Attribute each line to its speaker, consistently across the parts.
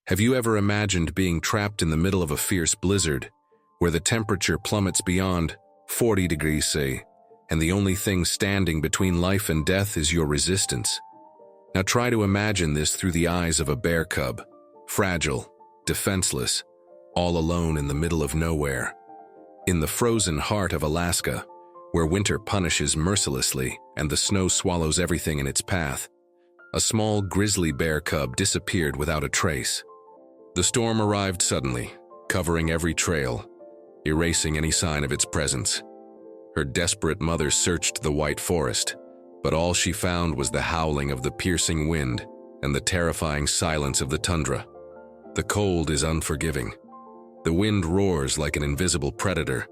Speaker 1: Have you ever imagined being trapped in the middle of a fierce blizzard, where the temperature plummets beyond 40 degrees C, and the only thing standing between life and death is your resistance? Now try to imagine this through the eyes of a bear cub, fragile, defenseless, all alone in the middle of nowhere. In the frozen heart of Alaska, where winter punishes mercilessly and the snow swallows everything in its path, a small grizzly bear cub disappeared without a trace. The storm arrived suddenly, covering every trail, erasing any sign of its presence. Her desperate mother searched the white forest, but all she found was the howling of the piercing wind and the terrifying silence of the tundra. The cold is unforgiving. The wind roars like an invisible predator,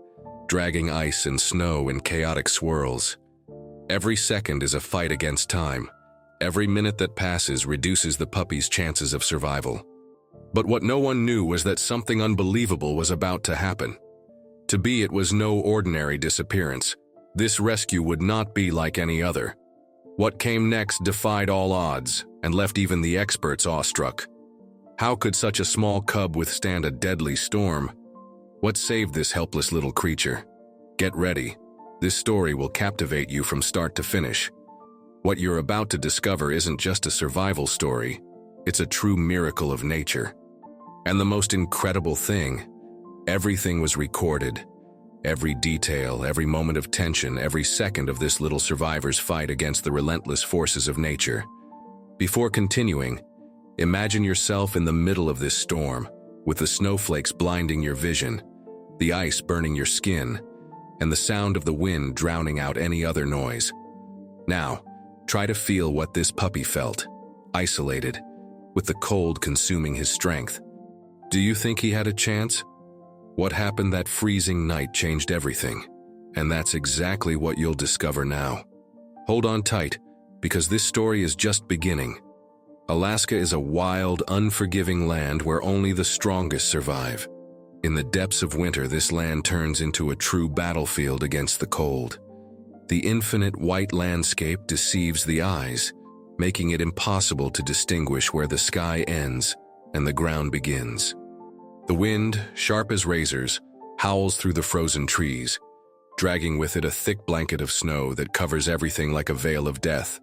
Speaker 1: dragging ice and snow in chaotic swirls. Every second is a fight against time. Every minute that passes reduces the puppy's chances of survival. But what no one knew was that something unbelievable was about to happen. To be, it was no ordinary disappearance. This rescue would not be like any other. What came next defied all odds and left even the experts awestruck. How could such a small cub withstand a deadly storm? What saved this helpless little creature? Get ready. This story will captivate you from start to finish. What you're about to discover isn't just a survival story. It's a true miracle of nature. And the most incredible thing, everything was recorded. Every detail, every moment of tension, every second of this little survivor's fight against the relentless forces of nature. Before continuing, imagine yourself in the middle of this storm, with the snowflakes blinding your vision, the ice burning your skin, and the sound of the wind drowning out any other noise. Now, try to feel what this puppy felt, isolated, with the cold consuming his strength. Do you think he had a chance? What happened that freezing night changed everything, and that's exactly what you'll discover now. Hold on tight, because this story is just beginning. Alaska is a wild, unforgiving land where only the strongest survive. In the depths of winter, this land turns into a true battlefield against the cold. The infinite white landscape deceives the eyes, making it impossible to distinguish where the sky ends and the ground begins. The wind, sharp as razors, howls through the frozen trees, dragging with it a thick blanket of snow that covers everything like a veil of death.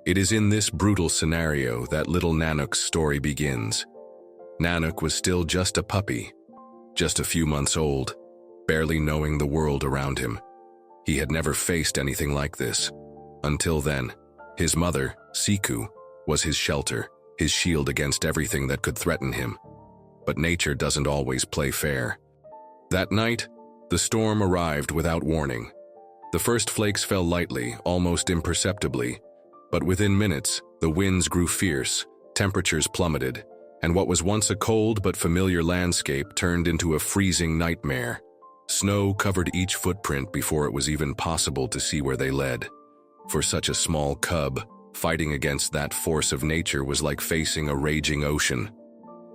Speaker 1: It is in this brutal scenario that little Nanook's story begins. Nanook was still just a puppy, just a few months old, barely knowing the world around him. He had never faced anything like this. Until then, his mother, Siku, was his shelter, his shield against everything that could threaten him. But nature doesn't always play fair. That night, the storm arrived without warning. The first flakes fell lightly, almost imperceptibly, but within minutes, the winds grew fierce, temperatures plummeted, and what was once a cold but familiar landscape turned into a freezing nightmare. Snow covered each footprint before it was even possible to see where they led. For such a small cub, fighting against that force of nature was like facing a raging ocean.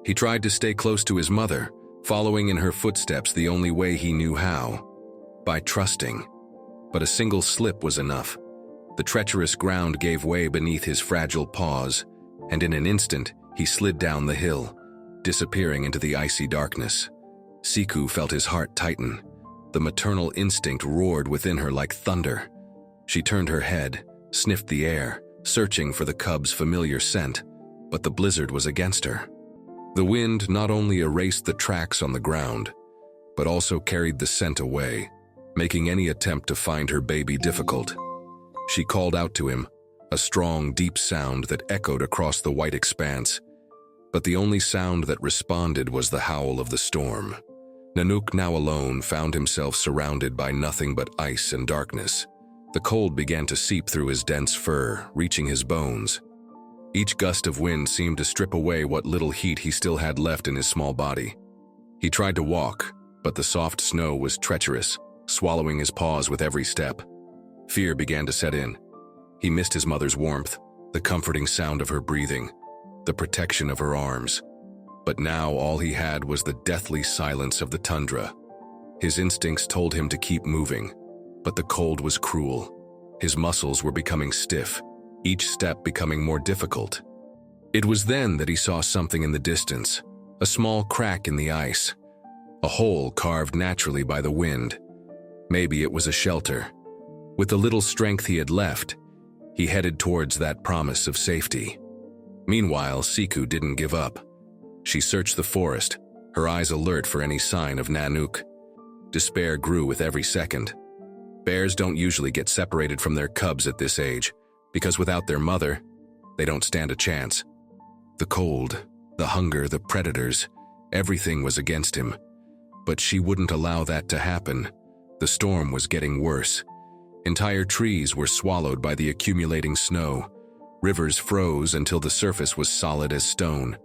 Speaker 1: He tried to stay close to his mother, following in her footsteps the only way he knew how, by trusting. But a single slip was enough. The treacherous ground gave way beneath his fragile paws, and in an instant, he slid down the hill, disappearing into the icy darkness. Siku felt his heart tighten. The maternal instinct roared within her like thunder. She turned her head, sniffed the air, searching for the cub's familiar scent, but the blizzard was against her. The wind not only erased the tracks on the ground, but also carried the scent away, making any attempt to find her baby difficult. She called out to him, a strong, deep sound that echoed across the white expanse, but the only sound that responded was the howl of the storm. Nanook, now alone, found himself surrounded by nothing but ice and darkness. The cold began to seep through his dense fur, reaching his bones. Each gust of wind seemed to strip away what little heat he still had left in his small body. He tried to walk, but the soft snow was treacherous, swallowing his paws with every step. Fear began to set in. He missed his mother's warmth, the comforting sound of her breathing, the protection of her arms. But now all he had was the deathly silence of the tundra. His instincts told him to keep moving, but the cold was cruel. His muscles were becoming stiff, each step becoming more difficult. It was then that he saw something in the distance, A small crack in the ice. A hole carved naturally by the wind. Maybe it was a shelter. With the little strength he had left, he headed towards that promise of safety. Meanwhile, Siku didn't give up. She searched the forest, her eyes alert for any sign of Nanook. Despair grew with every second. Bears don't usually get separated from their cubs at this age, because without their mother, they don't stand a chance. The cold, the hunger, the predators, everything was against him. But she wouldn't allow that to happen. The storm was getting worse. Entire trees were swallowed by the accumulating snow. Rivers froze until the surface was solid as stone.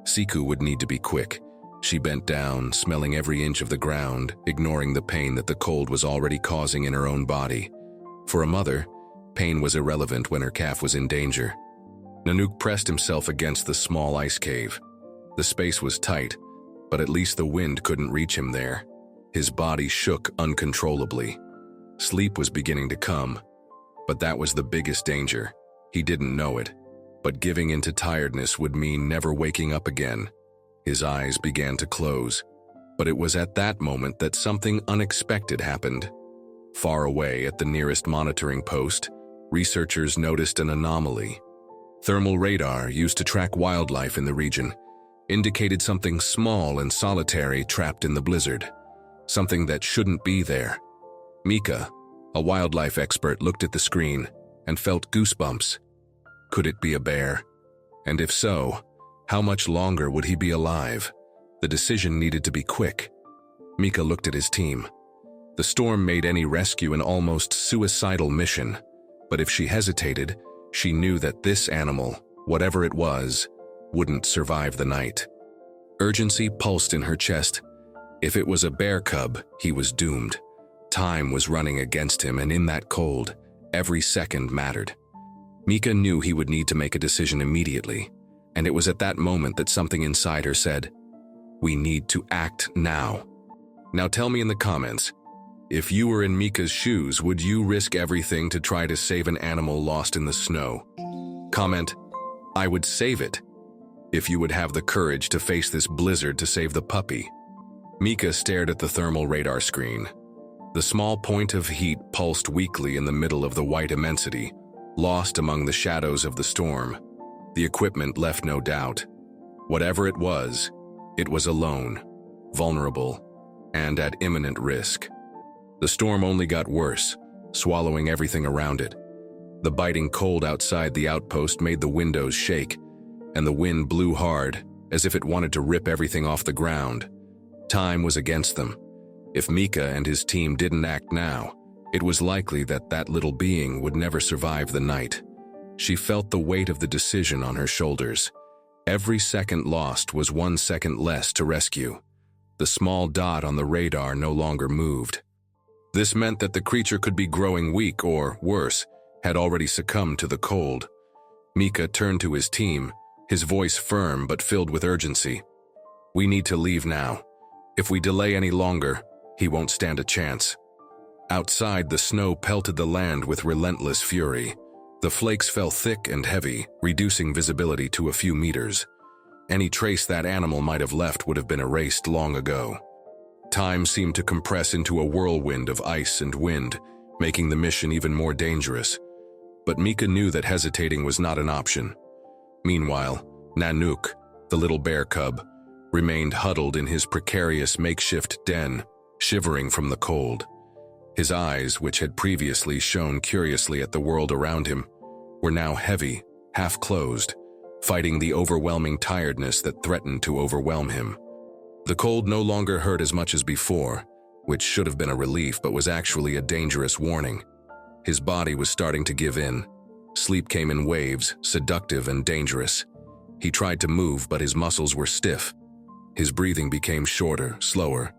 Speaker 1: Siku would need to be quick. She bent down, smelling every inch of the ground, ignoring the pain that the cold was already causing in her own body. For a mother, pain was irrelevant when her calf was in danger. Nanook pressed himself against the small ice cave. The space was tight, but at least the wind couldn't reach him there. His body shook uncontrollably. Sleep was beginning to come, but that was the biggest danger. He didn't know it, but giving into tiredness would mean never waking up again. His eyes began to close, but it was at that moment that something unexpected happened. Far away at the nearest monitoring post, researchers noticed an anomaly. Thermal radar used to track wildlife in the region indicated something small and solitary trapped in the blizzard, something that shouldn't be there. Mika, a wildlife expert, looked at the screen and felt goosebumps. Could it be a bear? And if so, how much longer would he be alive? The decision needed to be quick. Mika looked at his team. The storm made any rescue an almost suicidal mission, but if she hesitated, she knew that this animal, whatever it was, wouldn't survive the night. Urgency pulsed in her chest. If it was a bear cub, he was doomed. Time was running against him, and in that cold, every second mattered. Mika knew he would need to make a decision immediately, and it was at that moment that something inside her said, "We need to act now." Now tell me in the comments, if you were in Mika's shoes, would you risk everything to try to save an animal lost in the snow? Comment, "I would save it," if you would have the courage to face this blizzard to save the puppy. Mika stared at the thermal radar screen. The small point of heat pulsed weakly in the middle of the white immensity, lost among the shadows of the storm. The equipment left no doubt. Whatever it was alone, vulnerable, and at imminent risk. The storm only got worse, swallowing everything around it. The biting cold outside the outpost made the windows shake, and the wind blew hard, as if it wanted to rip everything off the ground. Time was against them. If Mika and his team didn't act now, it was likely that that little being would never survive the night. She felt the weight of the decision on her shoulders. Every second lost was 1 second less to rescue. The small dot on the radar no longer moved. This meant that the creature could be growing weak or, worse, had already succumbed to the cold. Mika turned to his team, his voice firm but filled with urgency. "We need to leave now. If we delay any longer, he won't stand a chance." Outside, the snow pelted the land with relentless fury. The flakes fell thick and heavy, reducing visibility to a few meters. Any trace that animal might have left would have been erased long ago. Time seemed to compress into a whirlwind of ice and wind, making the mission even more dangerous. But Mika knew that hesitating was not an option. Meanwhile, Nanook, the little bear cub, remained huddled in his precarious makeshift den, shivering from the cold. His eyes, which had previously shone curiously at the world around him, were now heavy, half-closed, fighting the overwhelming tiredness that threatened to overwhelm him. The cold no longer hurt as much as before, which should have been a relief but was actually a dangerous warning. His body was starting to give in. Sleep came in waves, seductive and dangerous. He tried to move, but his muscles were stiff. His breathing became shorter, slower.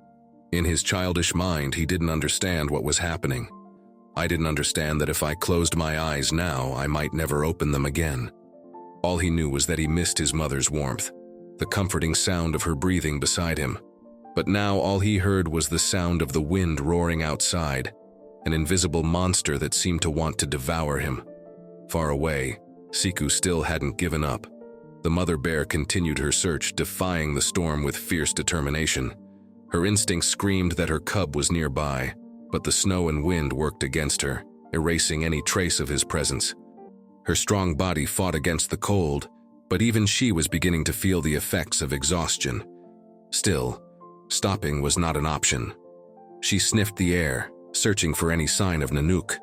Speaker 1: In his childish mind, he didn't understand what was happening. I didn't understand that if I closed my eyes now, I might never open them again. All he knew was that he missed his mother's warmth, the comforting sound of her breathing beside him. But now all he heard was the sound of the wind roaring outside, an invisible monster that seemed to want to devour him. Far away, Siku still hadn't given up. The mother bear continued her search, defying the storm with fierce determination. Her instincts screamed that her cub was nearby, but the snow and wind worked against her, erasing any trace of his presence. Her strong body fought against the cold, but even she was beginning to feel the effects of exhaustion. Still, stopping was not an option. She sniffed the air, searching for any sign of Nanook.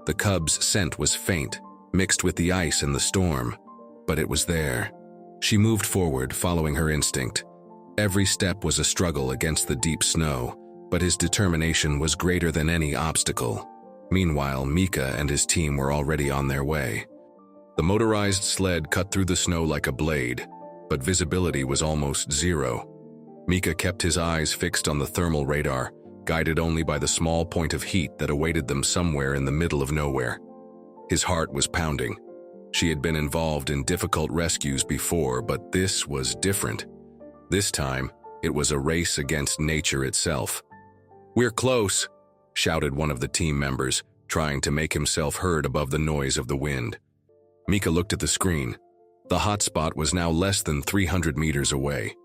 Speaker 1: The cub's scent was faint, mixed with the ice and the storm, but it was there. She moved forward, following her instinct. Every step was a struggle against the deep snow, but his determination was greater than any obstacle. Meanwhile, Mika and his team were already on their way. The motorized sled cut through the snow like a blade, but visibility was almost zero. Mika kept his eyes fixed on the thermal radar, guided only by the small point of heat that awaited them somewhere in the middle of nowhere. His heart was pounding. She had been involved in difficult rescues before, but this was different. This time, it was a race against nature itself. "We're close," shouted one of the team members, trying to make himself heard above the noise of the wind. Mika looked at the screen. The hotspot was now less than 300 meters away.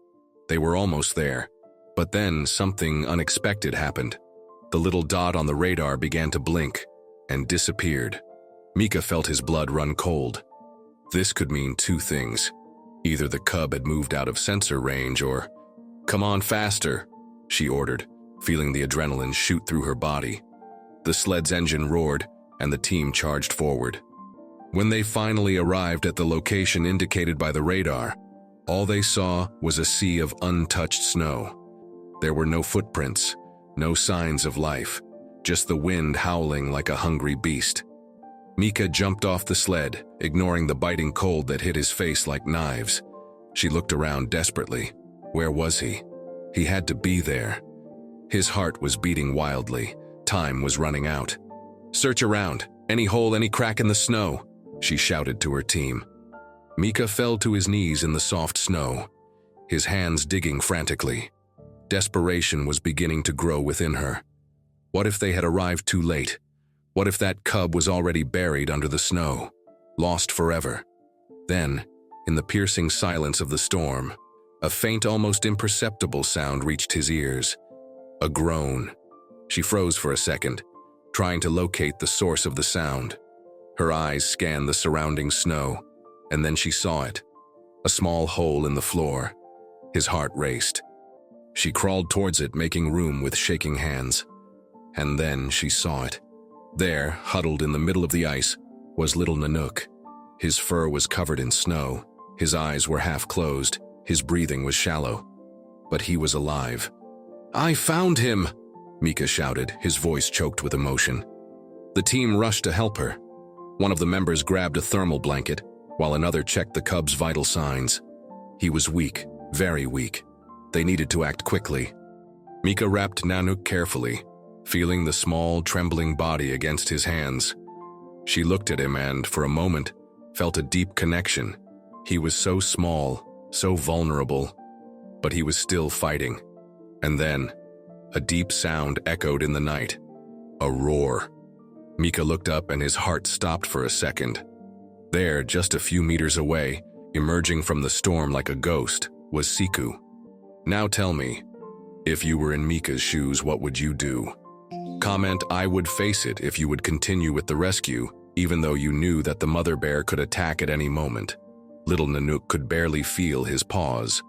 Speaker 1: They were almost there. But then something unexpected happened. The little dot on the radar began to blink and disappeared. Mika felt his blood run cold. This could mean two things. Either the cub had moved out of sensor range or... "Come on faster," she ordered, feeling the adrenaline shoot through her body. The sled's engine roared, and the team charged forward. When they finally arrived at the location indicated by the radar, all they saw was a sea of untouched snow. There were no footprints, no signs of life, just the wind howling like a hungry beast. Mika jumped off the sled, ignoring the biting cold that hit his face like knives. She looked around desperately. Where was he? He had to be there. His heart was beating wildly. Time was running out. "Search around. Any hole, any crack in the snow," she shouted to her team. Mika fell to his knees in the soft snow, his hands digging frantically. Desperation was beginning to grow within her. What if they had arrived too late? What if that cub was already buried under the snow, lost forever? Then, in the piercing silence of the storm, a faint, almost imperceptible sound reached his ears. A groan. She froze for a second, trying to locate the source of the sound. Her eyes scanned the surrounding snow, and then she saw it. A small hole in the floor. His heart raced. She crawled towards it, making room with shaking hands. And then she saw it. There, huddled in the middle of the ice, was little Nanook. His fur was covered in snow. His eyes were half closed. His breathing was shallow. But he was alive. "I found him!" Mika shouted, his voice choked with emotion. The team rushed to help her. One of the members grabbed a thermal blanket, while another checked the cub's vital signs. He was weak, very weak. They needed to act quickly. Mika wrapped Nanook carefully, feeling the small, trembling body against his hands. She looked at him and, for a moment, felt a deep connection. He was so small, so vulnerable, but he was still fighting. And then, a deep sound echoed in the night. A roar. Mika looked up and his heart stopped for a second. There, just a few meters away, emerging from the storm like a ghost, was Siku. "Now tell me, if you were in Mika's shoes, what would you do?" Comment, "I would face it if you would continue with the rescue, even though you knew that the mother bear could attack at any moment." Little Nanook could barely feel his paws.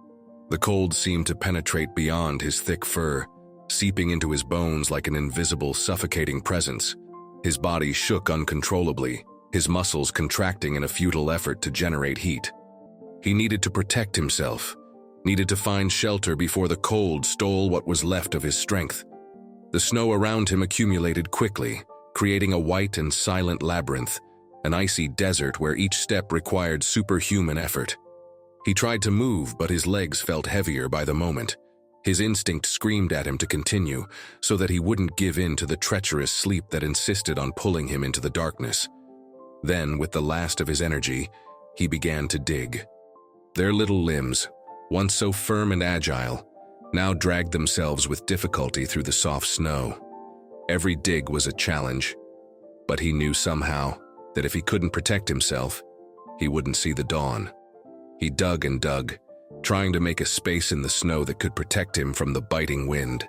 Speaker 1: The cold seemed to penetrate beyond his thick fur, seeping into his bones like an invisible, suffocating presence. His body shook uncontrollably, his muscles contracting in a futile effort to generate heat. He needed to protect himself, needed to find shelter before the cold stole what was left of his strength. The snow around him accumulated quickly, creating a white and silent labyrinth, an icy desert where each step required superhuman effort. He tried to move, but his legs felt heavier by the moment. His instinct screamed at him to continue, so that he wouldn't give in to the treacherous sleep that insisted on pulling him into the darkness. Then, with the last of his energy, he began to dig. Their little limbs, once so firm and agile, now dragged themselves with difficulty through the soft snow. Every dig was a challenge, but he knew somehow that if he couldn't protect himself, he wouldn't see the dawn. He dug and dug, trying to make a space in the snow that could protect him from the biting wind.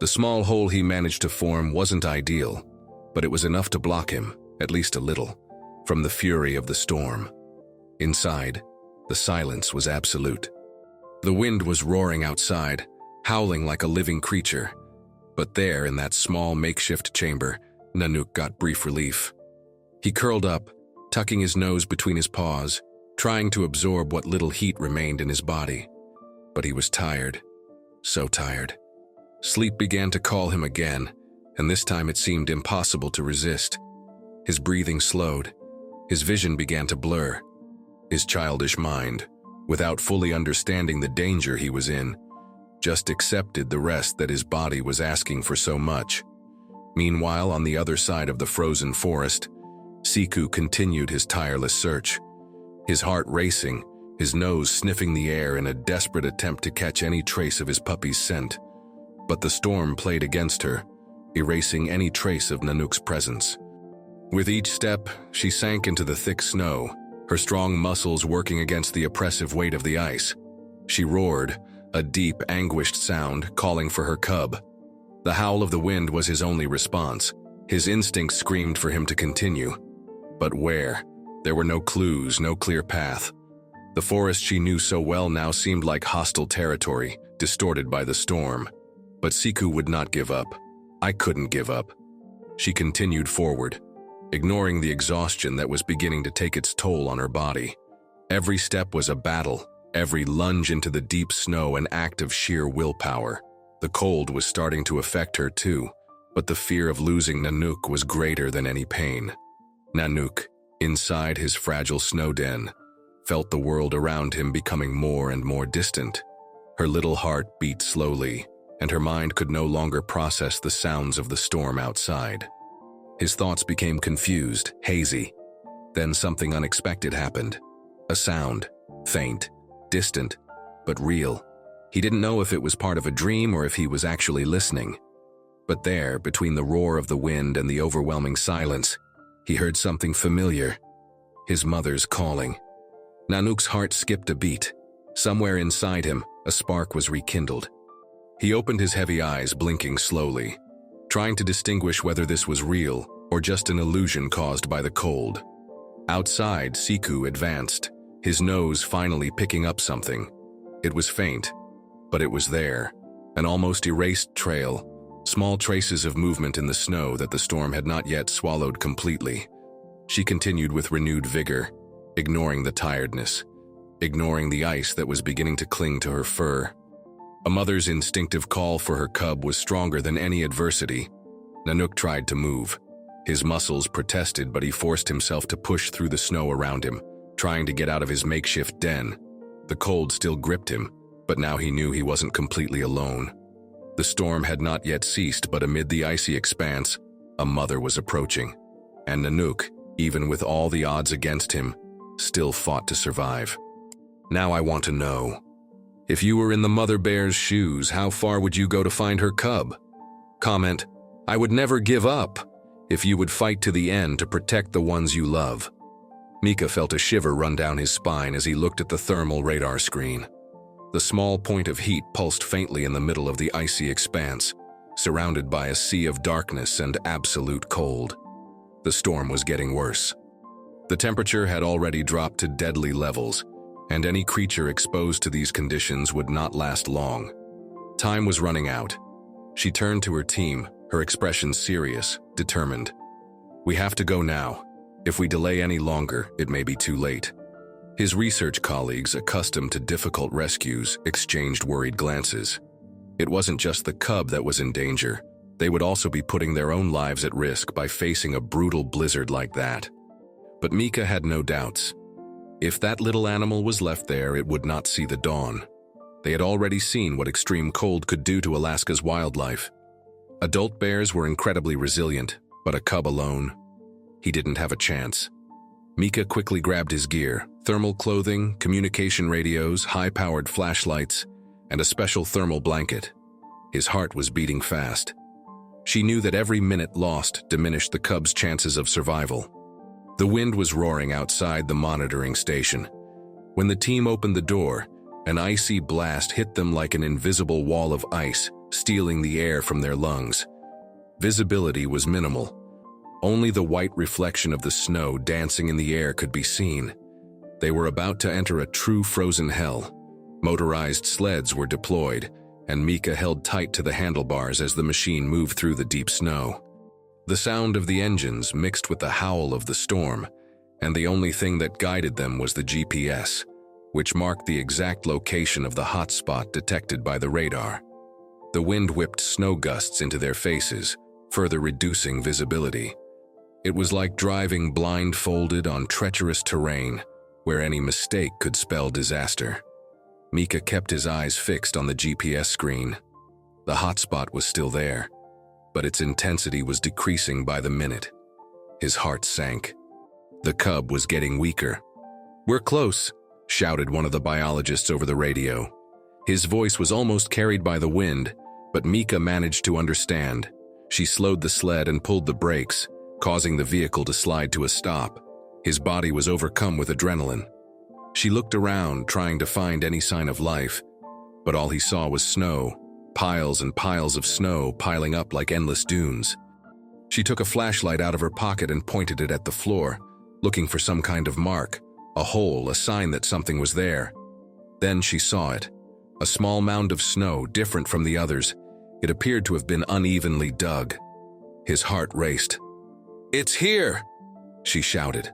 Speaker 1: The small hole he managed to form wasn't ideal, but it was enough to block him, at least a little, from the fury of the storm. Inside, the silence was absolute. The wind was roaring outside, howling like a living creature. But there, in that small makeshift chamber, Nanook got brief relief. He curled up, tucking his nose between his paws, trying to absorb what little heat remained in his body. But he was tired, so tired. Sleep began to call him again, and this time it seemed impossible to resist. His breathing slowed. His vision began to blur. His childish mind, without fully understanding the danger he was in, just accepted the rest that his body was asking for so much. Meanwhile, on the other side of the frozen forest, Siku continued his tireless search. His heart racing, his nose sniffing the air in a desperate attempt to catch any trace of his puppy's scent. But the storm played against her, erasing any trace of Nanook's presence. With each step, she sank into the thick snow, her strong muscles working against the oppressive weight of the ice. She roared, a deep, anguished sound calling for her cub. The howl of the wind was his only response. His instincts screamed for him to continue. But where? There were no clues, no clear path. The forest she knew so well now seemed like hostile territory, distorted by the storm. But Siku would not give up. I couldn't give up. She continued forward, ignoring the exhaustion that was beginning to take its toll on her body. Every step was a battle, every lunge into the deep snow an act of sheer willpower. The cold was starting to affect her too, but the fear of losing Nanook was greater than any pain. Nanook, inside his fragile snow den, felt the world around him becoming more and more distant. Her little heart beat slowly, and her mind could no longer process the sounds of the storm outside. His thoughts became confused, hazy. Then something unexpected happened. A sound, faint, distant, but real. He didn't know if it was part of a dream or if he was actually listening. But there, between the roar of the wind and the overwhelming silence, he heard something familiar. His mother's calling. Nanook's heart skipped a beat. Somewhere inside him, a spark was rekindled. He opened his heavy eyes, blinking slowly, trying to distinguish whether this was real or just an illusion caused by the cold. Outside, Siku advanced, his nose finally picking up something. It was faint, but it was there, an almost erased trail, small traces of movement in the snow that the storm had not yet swallowed completely. She continued with renewed vigor, ignoring the tiredness, ignoring the ice that was beginning to cling to her fur. A mother's instinctive call for her cub was stronger than any adversity. Nanook tried to move. His muscles protested, but he forced himself to push through the snow around him, trying to get out of his makeshift den. The cold still gripped him, but now he knew he wasn't completely alone. The storm had not yet ceased, but amid the icy expanse, a mother was approaching. And Nanook, even with all the odds against him, still fought to survive. Now I want to know. If you were in the mother bear's shoes, how far would you go to find her cub? Comment, I would never give up if you would fight to the end to protect the ones you love. Mika felt a shiver run down his spine as he looked at the thermal radar screen. The small point of heat pulsed faintly in the middle of the icy expanse, surrounded by a sea of darkness and absolute cold. The storm was getting worse. The temperature had already dropped to deadly levels, and any creature exposed to these conditions would not last long. Time was running out. She turned to her team, her expression serious, determined. We have to go now. If we delay any longer, it may be too late. His research colleagues, accustomed to difficult rescues, exchanged worried glances. It wasn't just the cub that was in danger. They would also be putting their own lives at risk by facing a brutal blizzard like that. But Mika had no doubts. If that little animal was left there, it would not see the dawn. They had already seen what extreme cold could do to Alaska's wildlife. Adult bears were incredibly resilient, but a cub alone, he didn't have a chance. Mika quickly grabbed his gear, thermal clothing, communication radios, high-powered flashlights, and a special thermal blanket. His heart was beating fast. She knew that every minute lost diminished the cub's chances of survival. The wind was roaring outside the monitoring station. When the team opened the door, an icy blast hit them like an invisible wall of ice, stealing the air from their lungs. Visibility was minimal. Only the white reflection of the snow dancing in the air could be seen. They were about to enter a true frozen hell. Motorized sleds were deployed, and Mika held tight to the handlebars as the machine moved through the deep snow. The sound of the engines mixed with the howl of the storm, and the only thing that guided them was the GPS, which marked the exact location of the hotspot detected by the radar. The wind whipped snow gusts into their faces, further reducing visibility. It was like driving blindfolded on treacherous terrain, where any mistake could spell disaster. Mika kept his eyes fixed on the GPS screen. The hotspot was still there, but its intensity was decreasing by the minute. His heart sank. The cub was getting weaker. "We're close," shouted one of the biologists over the radio. His voice was almost carried by the wind, but Mika managed to understand. She slowed the sled and pulled the brakes, causing the vehicle to slide to a stop. His body was overcome with adrenaline. She looked around, trying to find any sign of life, but all he saw was snow, piles and piles of snow piling up like endless dunes. She took a flashlight out of her pocket and pointed it at the floor, looking for some kind of mark, a hole, a sign that something was there. Then she saw it, a small mound of snow different from the others. It appeared to have been unevenly dug. His heart raced. "It's here!" she shouted.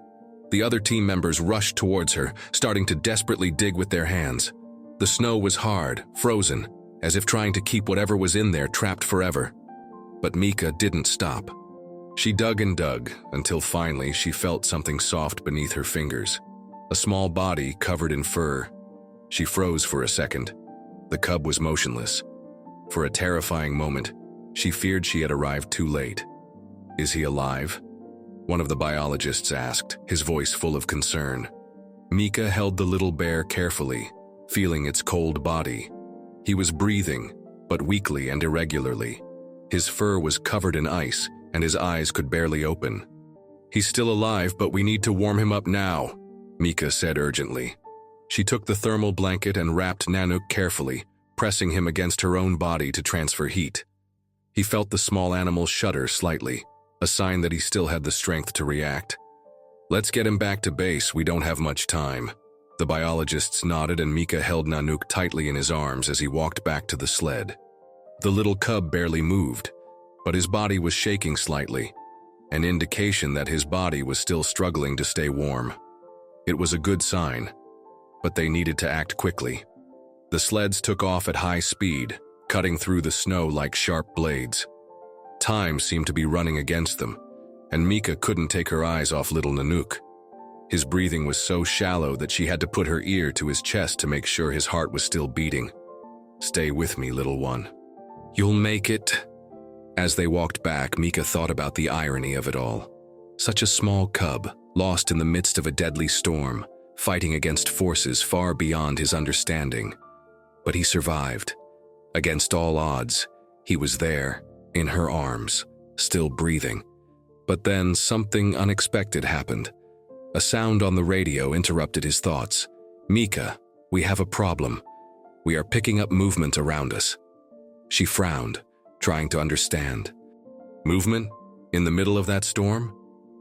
Speaker 1: The other team members rushed towards her, starting to desperately dig with their hands. The snow was hard, frozen, as if trying to keep whatever was in there trapped forever. But Mika didn't stop. She dug and dug, until finally she felt something soft beneath her fingers. A small body covered in fur. She froze for a second. The cub was motionless. For a terrifying moment, she feared she had arrived too late. "Is he alive?" one of the biologists asked, his voice full of concern. Mika held the little bear carefully, feeling its cold body. He was breathing, but weakly and irregularly. His fur was covered in ice, and his eyes could barely open. "He's still alive, but we need to warm him up now," Mika said urgently. She took the thermal blanket and wrapped Nanook carefully, pressing him against her own body to transfer heat. He felt the small animal shudder slightly, a sign that he still had the strength to react. "Let's get him back to base, we don't have much time." The biologists nodded and Mika held Nanook tightly in his arms as he walked back to the sled. The little cub barely moved, but his body was shaking slightly, an indication that his body was still struggling to stay warm. It was a good sign, but they needed to act quickly. The sleds took off at high speed, cutting through the snow like sharp blades. Time seemed to be running against them, and Mika couldn't take her eyes off little Nanook. His breathing was so shallow that she had to put her ear to his chest to make sure his heart was still beating. "Stay with me, little one. You'll make it." As they walked back, Mika thought about the irony of it all. Such a small cub, lost in the midst of a deadly storm, fighting against forces far beyond his understanding. But he survived. Against all odds, he was there, in her arms, still breathing. But then something unexpected happened. A sound on the radio interrupted his thoughts. "Mika, we have a problem. We are picking up movement around us." She frowned, trying to understand. Movement? In the middle of that storm?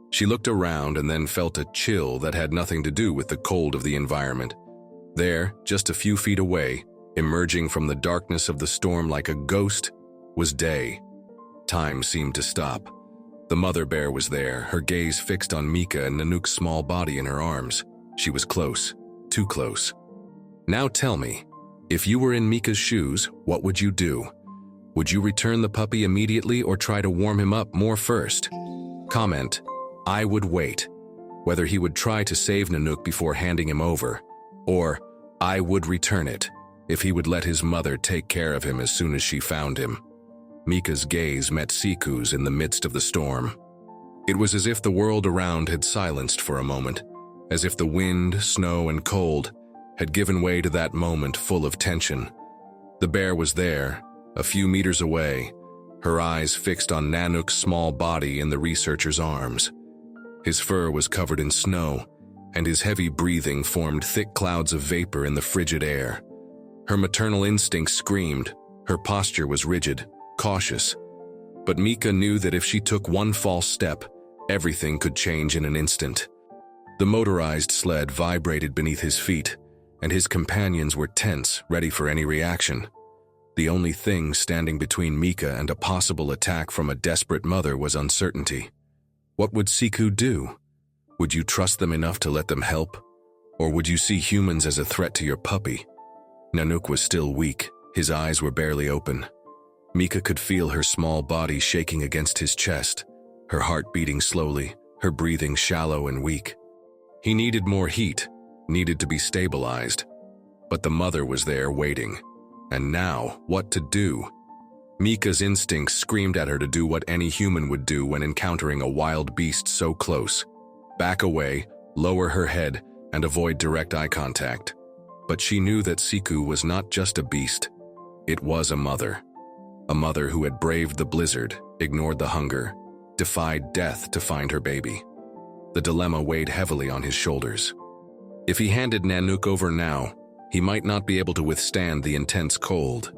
Speaker 1: She looked around and then felt a chill that had nothing to do with the cold of the environment. There, just a few feet away, emerging from the darkness of the storm like a ghost, was day. Time seemed to stop. The mother bear was there, her gaze fixed on Mika and Nanook's small body in her arms. She was close, too close. "Now tell me, if you were in Mika's shoes, what would you do? Would you return the puppy immediately or try to warm him up more first?" Comment: "I would wait." Whether he would try to save Nanook before handing him over, or "I would return it," if he would let his mother take care of him as soon as she found him. Mika's gaze met Siku's in the midst of the storm. It was as if the world around had silenced for a moment, as if the wind, snow, and cold had given way to that moment full of tension. The bear was there, a few meters away, her eyes fixed on Nanook's small body in the researcher's arms. His fur was covered in snow, and his heavy breathing formed thick clouds of vapor in the frigid air. Her maternal instincts screamed. Her posture was rigid, cautious. But Mika knew that if she took one false step, everything could change in an instant. The motorized sled vibrated beneath his feet, and his companions were tense, ready for any reaction. The only thing standing between Mika and a possible attack from a desperate mother was uncertainty. What would Siku do? Would you trust them enough to let them help? Or would you see humans as a threat to your puppy? Nanook was still weak. His eyes were barely open. Mika could feel her small body shaking against his chest, her heart beating slowly, her breathing shallow and weak. He needed more heat, needed to be stabilized. But the mother was there waiting. And now, what to do? Mika's instincts screamed at her to do what any human would do when encountering a wild beast so close. Back away, lower her head, and avoid direct eye contact. But she knew that Siku was not just a beast. It was a mother. A mother who had braved the blizzard, ignored the hunger, defied death to find her baby. The dilemma weighed heavily on his shoulders. If he handed Nanook over now, he might not be able to withstand the intense cold.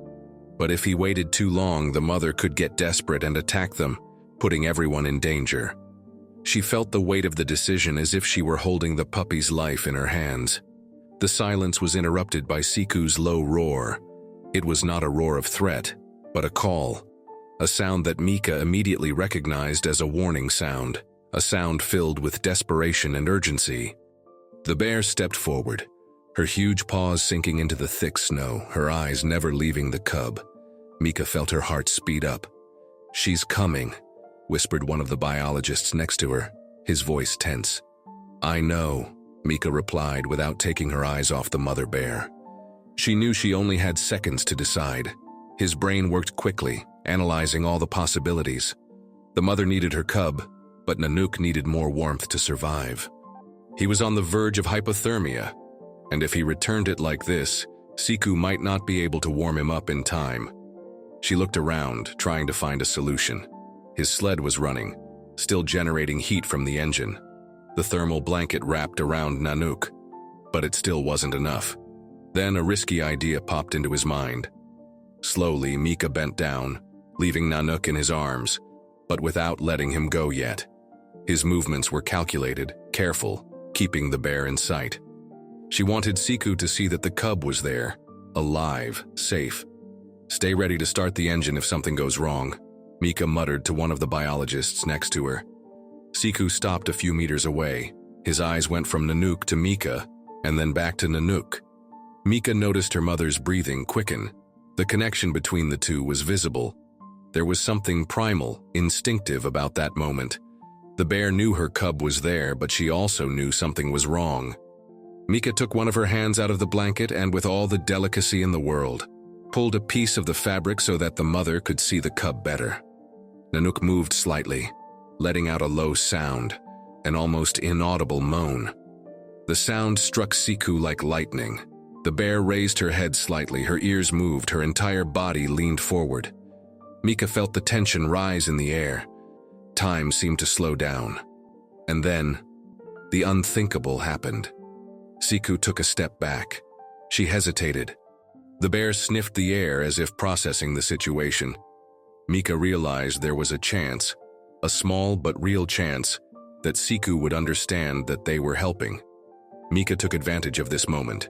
Speaker 1: But if he waited too long, the mother could get desperate and attack them, putting everyone in danger. She felt the weight of the decision as if she were holding the puppy's life in her hands. The silence was interrupted by Siku's low roar. It was not a roar of threat, but a call. A sound that Mika immediately recognized as a warning sound, a sound filled with desperation and urgency. The bear stepped forward, her huge paws sinking into the thick snow, her eyes never leaving the cub. Mika felt her heart speed up. "She's coming," whispered one of the biologists next to her, his voice tense. "I know," Mika replied without taking her eyes off the mother bear. She knew she only had seconds to decide. His brain worked quickly, analyzing all the possibilities. The mother needed her cub, but Nanook needed more warmth to survive. He was on the verge of hypothermia, and if he returned it like this, Siku might not be able to warm him up in time. She looked around, trying to find a solution. His sled was running, still generating heat from the engine. The thermal blanket wrapped around Nanook, but it still wasn't enough. Then a risky idea popped into his mind. Slowly, Mika bent down, leaving Nanook in his arms, but without letting him go yet. His movements were calculated, careful, keeping the bear in sight. She wanted Siku to see that the cub was there, alive, safe. "Stay ready to start the engine if something goes wrong," Mika muttered to one of the biologists next to her. Siku stopped a few meters away. His eyes went from Nanook to Mika, and then back to Nanook. Mika noticed her mother's breathing quicken. The connection between the two was visible. There was something primal, instinctive about that moment. The bear knew her cub was there, but she also knew something was wrong. Mika took one of her hands out of the blanket and, with all the delicacy in the world, pulled a piece of the fabric so that the mother could see the cub better. Nanook moved slightly, letting out a low sound, an almost inaudible moan. The sound struck Siku like lightning. The bear raised her head slightly, her ears moved, her entire body leaned forward. Mika felt the tension rise in the air. Time seemed to slow down. And then, the unthinkable happened. Siku took a step back. She hesitated. The bear sniffed the air as if processing the situation. Mika realized there was a chance, a small but real chance, that Siku would understand that they were helping. Mika took advantage of this moment.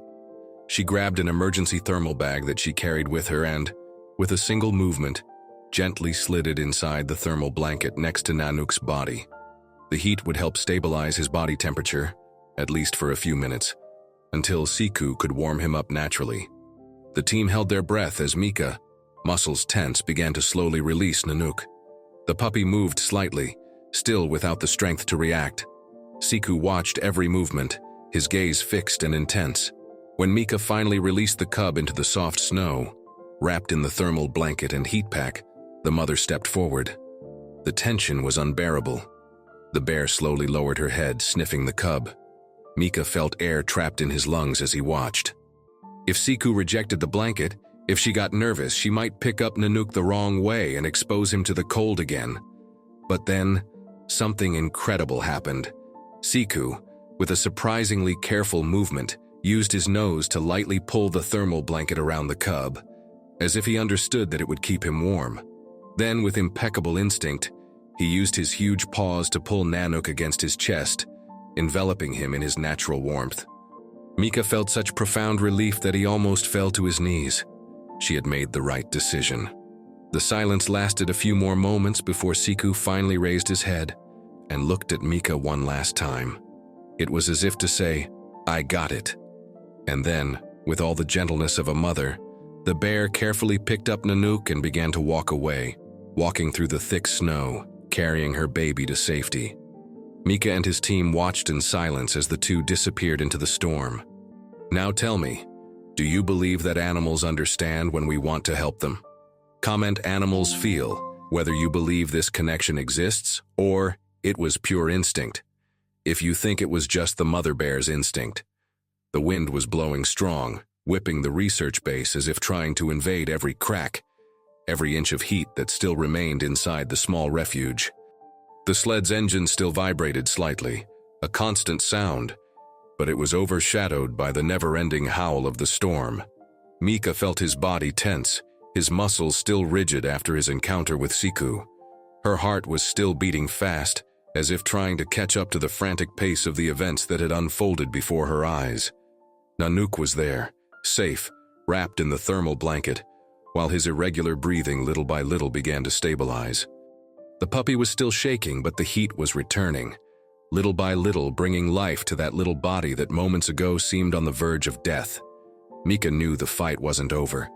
Speaker 1: She grabbed an emergency thermal bag that she carried with her and, with a single movement, gently slid it inside the thermal blanket next to Nanook's body. The heat would help stabilize his body temperature, at least for a few minutes, until Siku could warm him up naturally. The team held their breath as Mika, muscles tense, began to slowly release Nanook. The puppy moved slightly, still without the strength to react. Siku watched every movement, his gaze fixed and intense. When Mika finally released the cub into the soft snow, wrapped in the thermal blanket and heat pack, the mother stepped forward. The tension was unbearable. The bear slowly lowered her head, sniffing the cub. Mika felt air trapped in his lungs as he watched. If Siku rejected the blanket, if she got nervous, she might pick up Nanook the wrong way and expose him to the cold again. But then, something incredible happened. Siku, With a surprisingly careful movement, used his nose to lightly pull the thermal blanket around the cub, as if he understood that it would keep him warm. Then, with impeccable instinct, he used his huge paws to pull Nanook against his chest, enveloping him in his natural warmth. Mika felt such profound relief that he almost fell to his knees. She had made the right decision. The silence lasted a few more moments before Siku finally raised his head and looked at Mika one last time. It was as if to say, "I got it." And then, with all the gentleness of a mother, the bear carefully picked up Nanook and began to walk away, walking through the thick snow, carrying her baby to safety. Mika and his team watched in silence as the two disappeared into the storm. Now tell me, do you believe that animals understand when we want to help them? Comment "animals feel," whether you believe this connection exists or it was pure instinct. If you think it was just the mother bear's instinct. The wind was blowing strong, whipping the research base as if trying to invade every crack, every inch of heat that still remained inside the small refuge. The sled's engine still vibrated slightly, a constant sound, but it was overshadowed by the never-ending howl of the storm. Mika felt his body tense, his muscles still rigid after his encounter with Siku. Her heart was still beating fast, as if trying to catch up to the frantic pace of the events that had unfolded before her eyes. Nanook was there, safe, wrapped in the thermal blanket, while his irregular breathing little by little began to stabilize. The puppy was still shaking, but the heat was returning, little by little bringing life to that little body that moments ago seemed on the verge of death. Mika knew the fight wasn't over.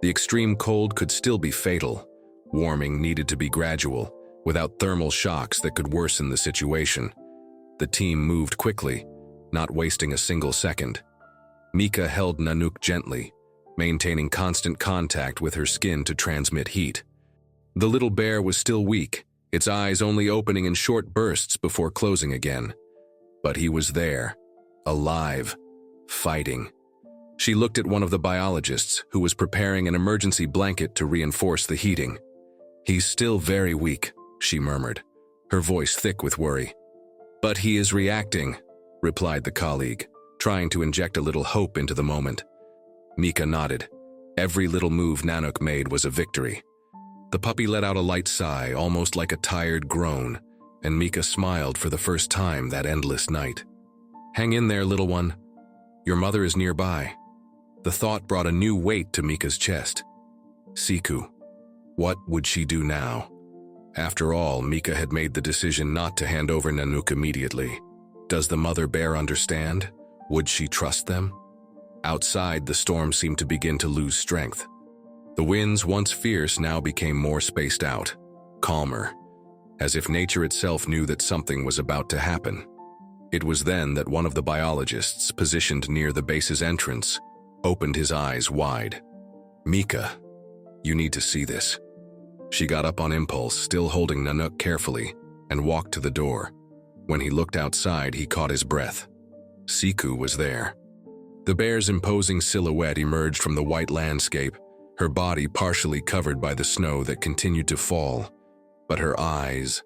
Speaker 1: The extreme cold could still be fatal. Warming needed to be gradual, without thermal shocks that could worsen the situation. The team moved quickly, not wasting a single second. Mika held Nanook gently, maintaining constant contact with her skin to transmit heat. The little bear was still weak, its eyes only opening in short bursts before closing again. But he was there, alive, fighting. She looked at one of the biologists, who was preparing an emergency blanket to reinforce the heating. "He's still very weak," she murmured, her voice thick with worry. "But he is reacting," replied the colleague, trying to inject a little hope into the moment. Mika nodded. Every little move Nanook made was a victory. The puppy let out a light sigh, almost like a tired groan, and Mika smiled for the first time that endless night. "Hang in there, little one. Your mother is nearby." The thought brought a new weight to Mika's chest. Siku. What would she do now? After all, Mika had made the decision not to hand over Nanook immediately. Does the mother bear understand? Would she trust them? Outside, the storm seemed to begin to lose strength. The winds, once fierce, now became more spaced out, calmer, as if nature itself knew that something was about to happen. It was then that one of the biologists, positioned near the base's entrance, opened his eyes wide. "Mika, you need to see this." She got up on impulse, still holding Nanook carefully, and walked to the door. When he looked outside, he caught his breath. Siku was there. The bear's imposing silhouette emerged from the white landscape, her body partially covered by the snow that continued to fall. But her eyes,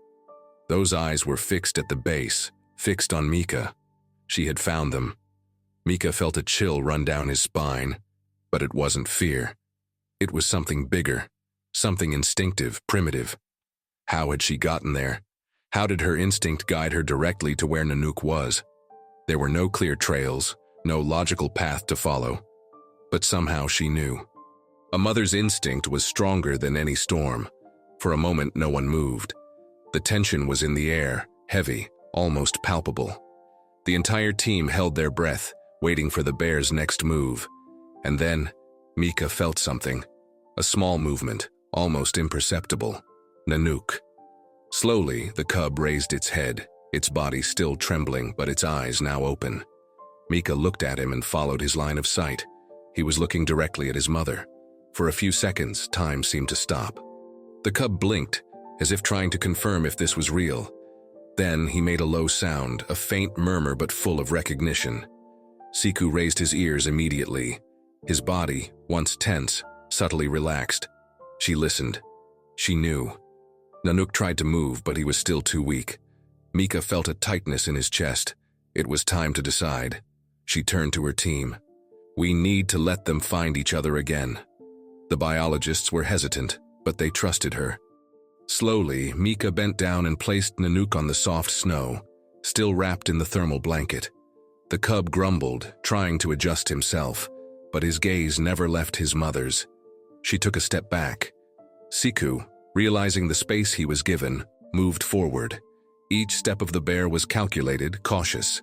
Speaker 1: those eyes were fixed at the base, fixed on Mika. She had found them. Mika felt a chill run down his spine, but it wasn't fear. It was something bigger, something instinctive, primitive. How had she gotten there? How did her instinct guide her directly to where Nanook was? There were no clear trails, no logical path to follow. But somehow she knew. A mother's instinct was stronger than any storm. For a moment, no one moved. The tension was in the air, heavy, almost palpable. The entire team held their breath, waiting for the bear's next move. And then, Mika felt something. A small movement, almost imperceptible. Nanook. Slowly, the cub raised its head, its body still trembling, but its eyes now open. Mika looked at him and followed his line of sight. He was looking directly at his mother. For a few seconds, time seemed to stop. The cub blinked, as if trying to confirm if this was real. Then he made a low sound, a faint murmur but full of recognition. Siku raised his ears immediately. His body, once tense, subtly relaxed. She listened. She knew. Nanook tried to move, but he was still too weak. Mika felt a tightness in his chest, It was time to decide. She turned to her team. We need to let them find each other again. The biologists were hesitant, but they trusted her. Slowly, Mika bent down and placed Nanook on the soft snow, still wrapped in the thermal blanket. The cub grumbled, trying to adjust himself, but his gaze never left his mother's. She took a step back. Siku, realizing the space he was given, moved forward. Each step of the bear was calculated, cautious.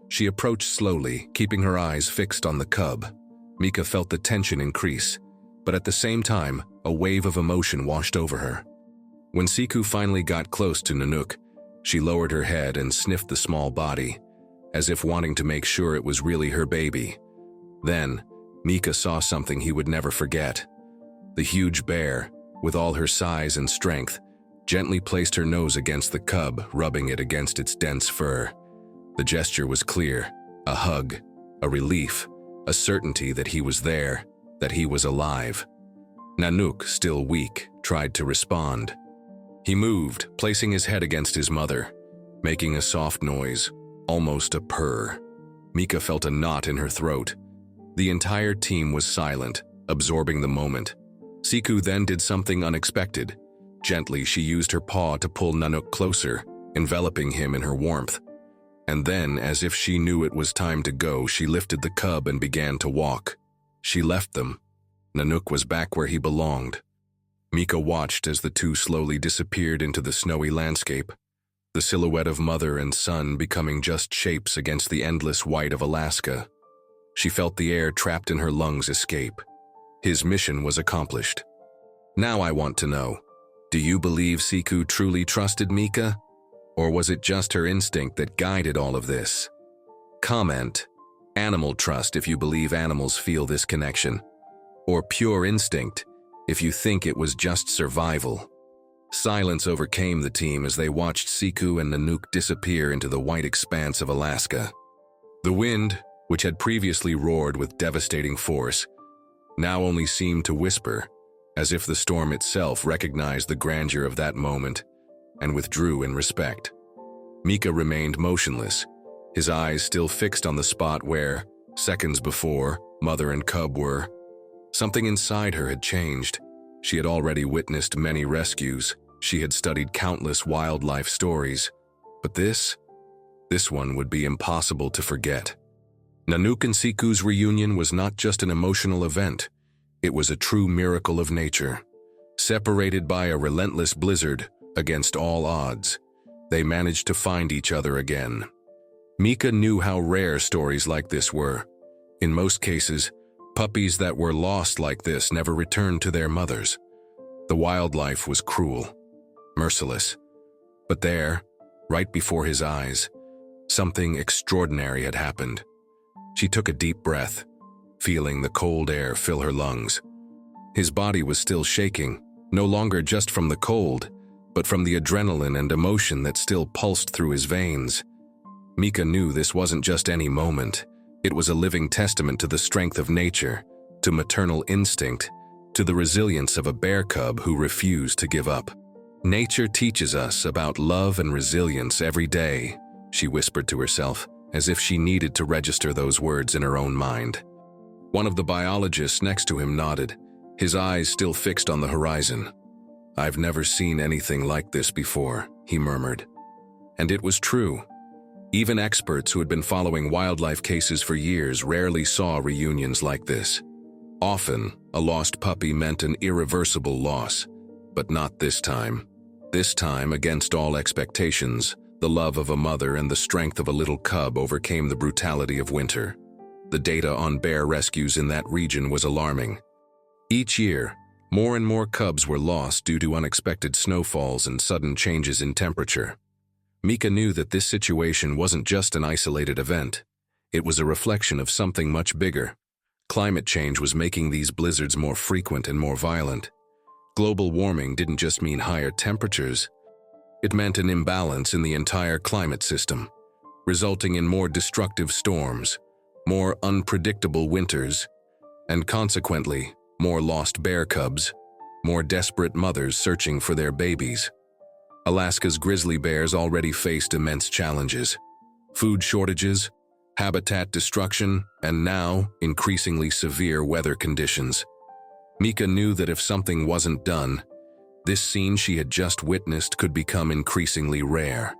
Speaker 1: She approached slowly, keeping her eyes fixed on the cub. Mika felt the tension increase, but at the same time, a wave of emotion washed over her. When Siku finally got close to Nanook, she lowered her head and sniffed the small body, as if wanting to make sure it was really her baby. Then, Mika saw something he would never forget. The huge bear, with all her size and strength, gently placed her nose against the cub, rubbing it against its dense fur. The gesture was clear, a hug, a relief, a certainty that he was there, that he was alive. Nanook, still weak, tried to respond. He moved, placing his head against his mother, making a soft noise, almost a purr. Mika felt a knot in her throat. The entire team was silent, absorbing the moment. Siku then did something unexpected. Gently, she used her paw to pull Nanook closer, enveloping him in her warmth. And then, as if she knew it was time to go, she lifted the cub and began to walk. She left them. Nanook was back where he belonged. Mika watched as the two slowly disappeared into the snowy landscape, the silhouette of mother and son becoming just shapes against the endless white of Alaska. She felt the air trapped in her lungs escape. His mission was accomplished. Now I want to know, do you believe Siku truly trusted Mika? Or was it just her instinct that guided all of this? Comment, animal trust if you believe animals feel this connection, or pure instinct if you think it was just survival. Silence overcame the team as they watched Siku and Nanook disappear into the white expanse of Alaska. The wind, which had previously roared with devastating force, now only seemed to whisper, as if the storm itself recognized the grandeur of that moment and withdrew in respect. Mika remained motionless, his eyes still fixed on the spot where, seconds before, mother and cub were. Something inside her had changed. She had already witnessed many rescues. She had studied countless wildlife stories. But this one would be impossible to forget. Nanook and Siku's reunion was not just an emotional event. It was a true miracle of nature. Separated by a relentless blizzard, against all odds, they managed to find each other again. Mika knew how rare stories like this were. In most cases, puppies that were lost like this never returned to their mothers. The wildlife was cruel, merciless. But there, right before his eyes, something extraordinary had happened. She took a deep breath, feeling the cold air fill her lungs. His body was still shaking, no longer just from the cold, but from the adrenaline and emotion that still pulsed through his veins. Mika knew this wasn't just any moment. It was a living testament to the strength of nature, to maternal instinct, to the resilience of a bear cub who refused to give up. Nature teaches us about love and resilience every day, she whispered to herself, as if she needed to register those words in her own mind. One of the biologists next to him nodded, his eyes still fixed on the horizon. "I've never seen anything like this before," he murmured. And it was true. Even experts who had been following wildlife cases for years rarely saw reunions like this. Often, a lost puppy meant an irreversible loss, but not this time. This time, against all expectations, the love of a mother and the strength of a little cub overcame the brutality of winter. The data on bear rescues in that region was alarming. Each year, more and more cubs were lost due to unexpected snowfalls and sudden changes in temperature. Mika knew that this situation wasn't just an isolated event. It was a reflection of something much bigger. Climate change was making these blizzards more frequent and more violent. Global warming didn't just mean higher temperatures. It meant an imbalance in the entire climate system, resulting in more destructive storms, more unpredictable winters, and consequently, more lost bear cubs, more desperate mothers searching for their babies. Alaska's grizzly bears already faced immense challenges. food shortages, habitat destruction, and now, increasingly severe weather conditions. Mika knew that if something wasn't done, this scene she had just witnessed could become increasingly rare.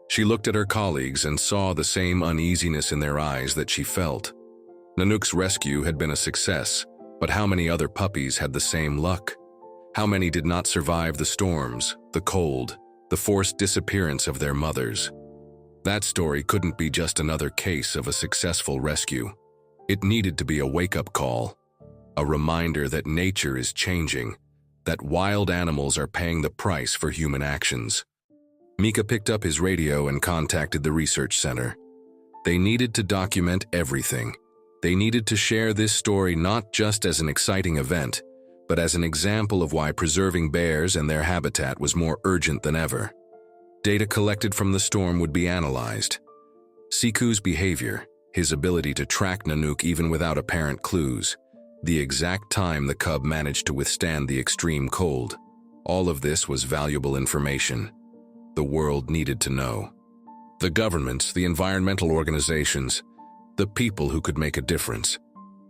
Speaker 1: She looked at her colleagues and saw the same uneasiness in their eyes that she felt. Nanook's rescue had been a success, but how many other puppies had the same luck? How many did not survive the storms, the cold, the forced disappearance of their mothers? That story couldn't be just another case of a successful rescue. It needed to be a wake-up call, a reminder that nature is changing, that wild animals are paying the price for human actions. Mika picked up his radio and contacted the research center. They needed to document everything. They needed to share this story not just as an exciting event, but as an example of why preserving bears and their habitat was more urgent than ever. Data collected from the storm would be analyzed. Siku's behavior, his ability to track Nanook even without apparent clues, the exact time the cub managed to withstand the extreme cold, all of this was valuable information. The world needed to know. The governments, the environmental organizations, the people who could make a difference.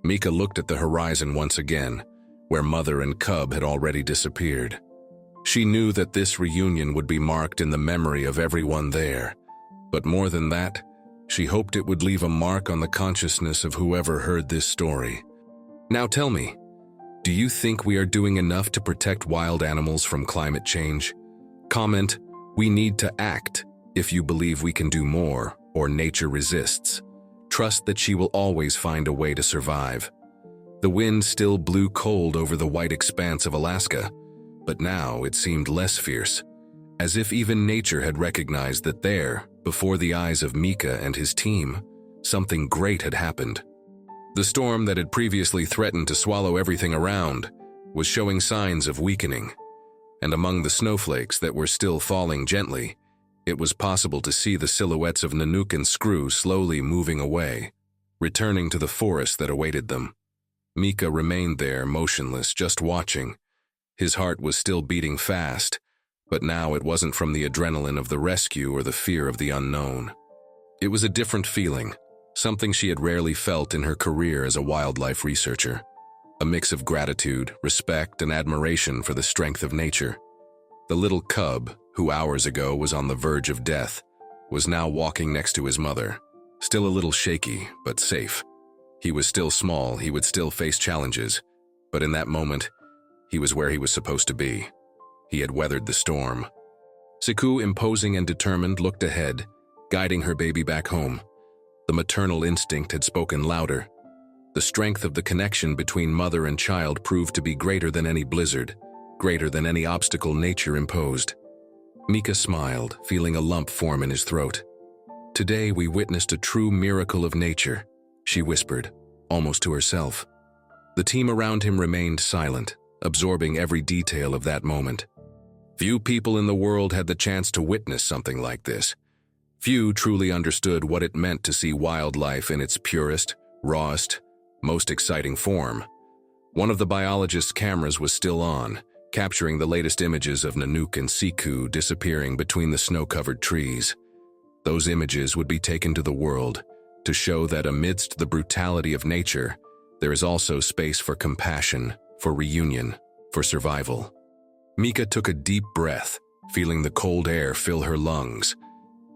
Speaker 1: Mika looked at the horizon once again, where mother and cub had already disappeared. She knew that this reunion would be marked in the memory of everyone there, but more than that, she hoped it would leave a mark on the consciousness of whoever heard this story. Now tell me, do you think we are doing enough to protect wild animals from climate change? Comment, "We need to act," if you believe we can do more, or nature resists. Trust that she will always find a way to survive. The wind still blew cold over the white expanse of Alaska, but now it seemed less fierce, as if even nature had recognized that there, before the eyes of Mika and his team, something great had happened. The storm that had previously threatened to swallow everything around was showing signs of weakening, and among the snowflakes that were still falling gently, it was possible to see the silhouettes of Nanook and Screw slowly moving away, returning to the forest that awaited them. Mika remained there, motionless, just watching. His heart was still beating fast, but now it wasn't from the adrenaline of the rescue or the fear of the unknown. It was a different feeling, something she had rarely felt in her career as a wildlife researcher. A mix of gratitude, respect, and admiration for the strength of nature. The little cub, who hours ago was on the verge of death, was now walking next to his mother, still a little shaky, but safe. He was still small, he would still face challenges, but in that moment, he was where he was supposed to be. He had weathered the storm. Siku, imposing and determined, looked ahead, guiding her baby back home. The maternal instinct had spoken louder. The strength of the connection between mother and child proved to be greater than any blizzard, greater than any obstacle nature imposed. Mika smiled, feeling a lump form in his throat. "Today we witnessed a true miracle of nature," she whispered, almost to herself. The team around him remained silent, absorbing every detail of that moment. Few people in the world had the chance to witness something like this. Few truly understood what it meant to see wildlife in its purest, rawest, most exciting form. One of the biologist's cameras was still on, capturing the latest images of Nanook and Siku disappearing between the snow-covered trees. Those images would be taken to the world to show that amidst the brutality of nature, there is also space for compassion, for reunion, for survival. Mika took a deep breath, feeling the cold air fill her lungs.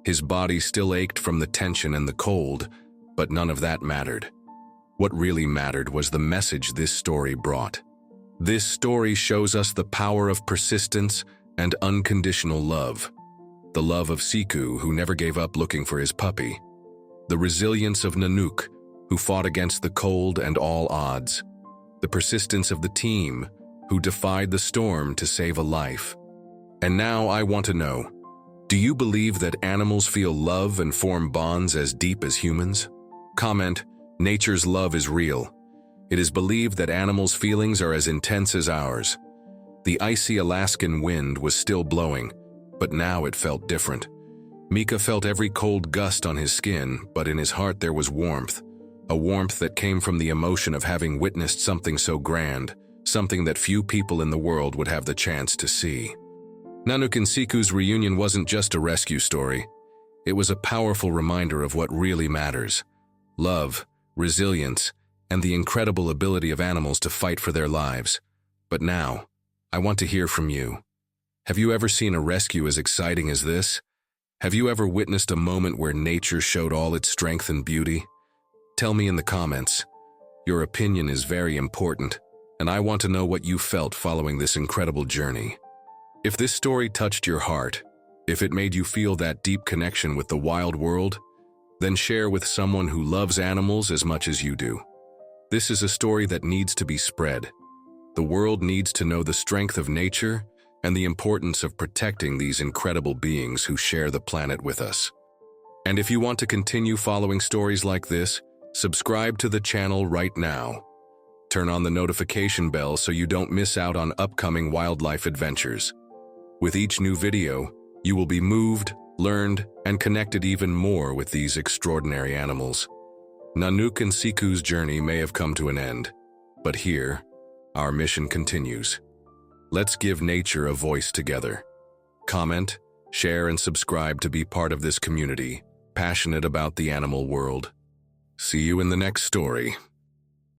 Speaker 1: His body still ached from the tension and the cold, but none of that mattered. What really mattered was the message this story brought. This story shows us the power of persistence and unconditional love. The love of Siku, who never gave up looking for his puppy. The resilience of Nanook, who fought against the cold and all odds. The persistence of the team, who defied the storm to save a life. And now I want to know, do you believe that animals feel love and form bonds as deep as humans? Comment, nature's love is real. It is believed that animals' feelings are as intense as ours. The icy Alaskan wind was still blowing, but now it felt different. Mika felt every cold gust on his skin, but in his heart there was warmth. A warmth that came from the emotion of having witnessed something so grand, something that few people in the world would have the chance to see. Nanook and Siku's reunion wasn't just a rescue story. It was a powerful reminder of what really matters: love, resilience, and the incredible ability of animals to fight for their lives. But now, I want to hear from you. Have you ever seen a rescue as exciting as this? Have you ever witnessed a moment where nature showed all its strength and beauty? Tell me in the comments. Your opinion is very important, and I want to know what you felt following this incredible journey. If this story touched your heart, if it made you feel that deep connection with the wild world, then share with someone who loves animals as much as you do. This is a story that needs to be spread. The world needs to know the strength of nature and the importance of protecting these incredible beings who share the planet with us. And if you want to continue following stories like this, subscribe to the channel right now. Turn on the notification bell so you don't miss out on upcoming wildlife adventures. With each new video, you will be moved, learned, and connected even more with these extraordinary animals. Nanook and Siku's journey may have come to an end, but here, our mission continues. Let's give nature a voice together. Comment, share, and subscribe to be part of this community, passionate about the animal world. See you in the next story.